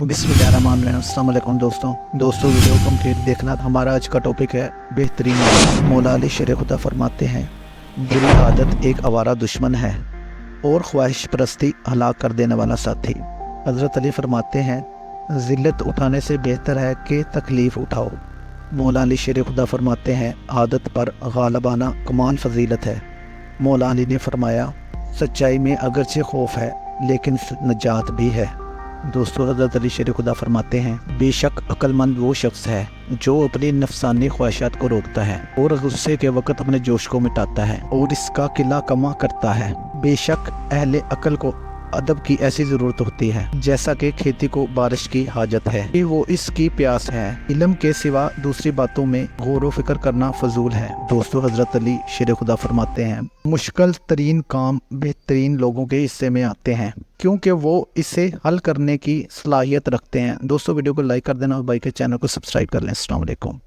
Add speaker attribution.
Speaker 1: बिस्मिल्लाहिर्रहमानिर्रहीम। अस्सलाम वालेकुम दोस्तों वीडियो कंप्लीट देखना। हमारा आज का टॉपिक है बेहतरीन। मौला अली शेर खुदा फरमाते हैं, बुरी आदत एक आवारा दुश्मन है और ख्वाहिश परस्ती हलाक कर देने वाला साथी। हज़रत अली फरमाते हैं, ज़िल्लत उठाने से बेहतर है कि तकलीफ़ उठाओ। मौला अली शेर खुदा फरमाते हैं, आदत पर गालिबाना कमाल फजीलत है। मौला अली ने फरमाया, सच्चाई में अगरचे खौफ है लेकिन नजात भी है। दोस्तों, हज़रत अली शेर खुदा फरमाते हैं, बेशक अक्लमंद वो शख्स है जो अपनी नफसानी ख्वाहिशात को रोकता है और गुस्से के वक़्त अपने जोश को मिटाता है और इसका किला कमा करता है। बेशक अहले अक्ल को अदब की ऐसी ज़रूरत होती है जैसा कि खेती को बारिश की हाजत है कि वो इसकी प्यास है। इल्म के सिवा दूसरी बातों में गौर व फिक्र करना फजूल है। दोस्तों, हज़रत अली शेर खुदा फरमाते हैं, मुश्किल तरीन काम बेहतरीन लोगों के हिस्से में आते हैं क्योंकि वो इसे हल करने की सलाहियत रखते हैं। दोस्तों, वीडियो को लाइक कर देना और भाई के चैनल को सब्सक्राइब कर लें। अस्सलाम वालेकुम।